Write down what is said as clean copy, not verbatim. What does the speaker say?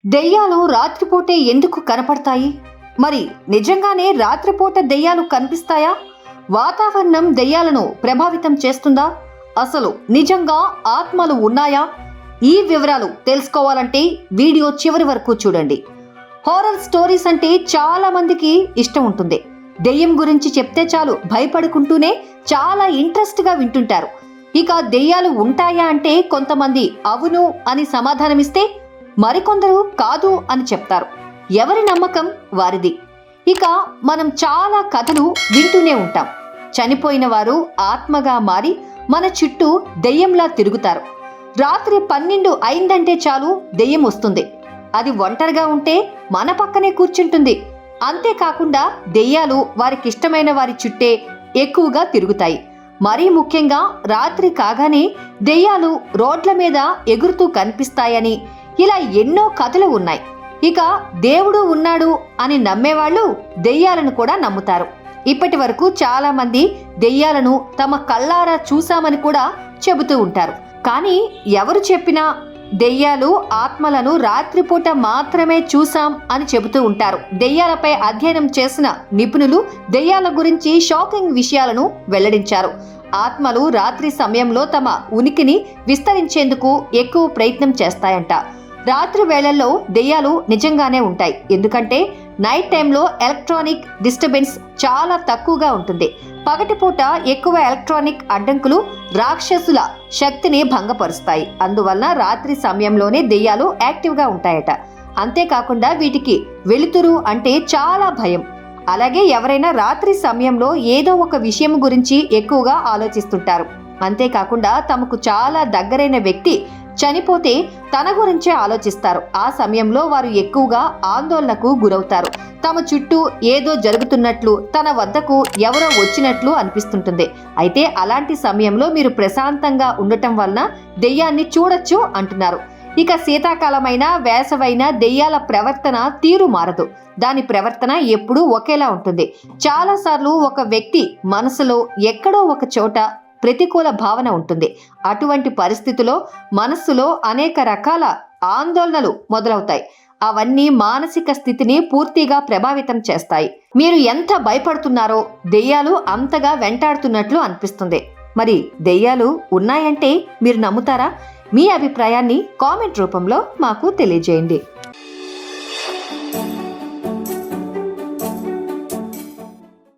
దెయ్యాలు రాత్రిపూటే ఎందుకు కనపడతాయి? మరి నిజంగానే రాత్రిపూట దెయ్యాలు కనిపిస్తాయా? వాతావరణం దెయ్యాలను ప్రభావితం చేస్తుందా? అసలు నిజంగా ఆత్మలు ఉన్నాయా? ఈ వివరాలు తెలుసుకోవాలంటే వీడియో చివరి వరకు చూడండి. హారర్ స్టోరీస్ అంటే చాలా మందికి ఇష్టం ఉంటుంది. దెయ్యం గురించి చెప్తే చాలు భయపడుకుంటూనే చాలా ఇంట్రెస్ట్గా వింటుంటారు. ఇక దెయ్యాలు ఉంటాయా అంటే కొంతమంది అవును అని సమాధానమిస్తే మరికొందరు కాదు అని చెప్తారు. ఎవరి నమ్మకం వారిది. ఇక మనం చాలా కథలు వింటూనే ఉంటాం. చనిపోయిన వారు ఆత్మగా మారి మన చుట్టూ దెయ్యంలా తిరుగుతారు. రాత్రి 12 అయిందంటే చాలు దెయ్యం వస్తుంది. అది ఒంటరిగా ఉంటే మన పక్కనే కూర్చుంటుంది. అంతేకాకుండా దెయ్యాలు వారికిష్టమైన వారి చుట్టే ఎక్కువగా తిరుగుతాయి. మరీ ముఖ్యంగా రాత్రి కాగానే దెయ్యాలు రోడ్ల మీద ఎగురుతూ కనిపిస్తాయని ఇలా ఎన్నో కథలు ఉన్నాయి. ఇక దేవుడు ఉన్నాడు అని నమ్మేవాళ్ళు దెయ్యాలను కూడా నమ్ముతారు. ఇప్పటి వరకు చాలా మంది దెయ్యాలను తమ కళ్ళారా చూశామని కూడా చెబుతూ ఉంటారు. కానీ ఎవరు చెప్పినా దెయ్యాలు ఆత్మలను రాత్రిపూట మాత్రమే చూసాం అని చెబుతూ ఉంటారు. దెయ్యాలపై అధ్యయనం చేసిన నిపుణులు దెయ్యాల గురించి షాకింగ్ విషయాలను వెల్లడించారు. ఆత్మలు రాత్రి సమయంలో తమ ఉనికిని విస్తరించేందుకు ఎక్కువ ప్రయత్నం చేస్తాయంట. రాత్రి వేళల్లో దెయ్యాలు నిజంగానే ఉంటాయి. ఎందుకంటే నైట్ టైంలో ఎలక్ట్రానిక్ డిస్టర్బెన్స్ చాలా తక్కువగా ఉంటుంది. పగటిపూట ఎక్కువ ఎలక్ట్రానిక్ అడ్డంకులు రాక్షసుల శక్తిని భంగపరుస్తాయి. అందువల్ల రాత్రి సమయంలోనే దెయ్యాలు యాక్టివ్గా ఉంటాయట. అంతేకాకుండా వీటికి వెలుతురు అంటే చాలా భయం. అలాగే ఎవరైనా రాత్రి సమయంలో ఏదో ఒక విషయం గురించి ఎక్కువగా ఆలోచిస్తుంటారు. అంతేకాకుండా తమకు చాలా దగ్గరైన వ్యక్తి చనిపోతే తన గురించే ఆలోచిస్తారు. ఆ సమయంలో వారు ఎక్కువగా ఆందోళనకు గురవుతారు. తమ చుట్టూ ఏదో జరుగుతున్నట్లు, తన వద్దకు ఎవరో వచ్చినట్లు అనిపిస్తుంటుంది. అయితే అలాంటి సమయంలో మీరు ప్రశాంతంగా ఉండటం వలన దెయ్యాన్ని చూడొచ్చు అంటున్నారు. ఇక శీతాకాలమైన వేసవైన దెయ్యాల ప్రవర్తన తీరు మారదు. దాని ప్రవర్తన ఎప్పుడూ ఒకేలా ఉంటుంది. చాలాసార్లు ఒక వ్యక్తి మనసులో ఎక్కడో ఒక చోట ప్రతికూల భావన ఉంటుంది. అటువంటి పరిస్థితిలో మనస్సులో అనేక రకాల ఆందోళనలు మొదలవుతాయి. అవన్నీ మానసిక స్థితిని పూర్తిగా ప్రభావితం చేస్తాయి. మీరు ఎంత భయపడుతున్నారో దెయ్యాలు అంతగా వెంటాడుతున్నట్లు అనిపిస్తుంది. మరి దెయ్యాలు ఉన్నాయంటే మీరు నమ్ముతారా? మీ అభిప్రాయాన్ని కామెంట్ రూపంలో మాకు తెలియజేయండి.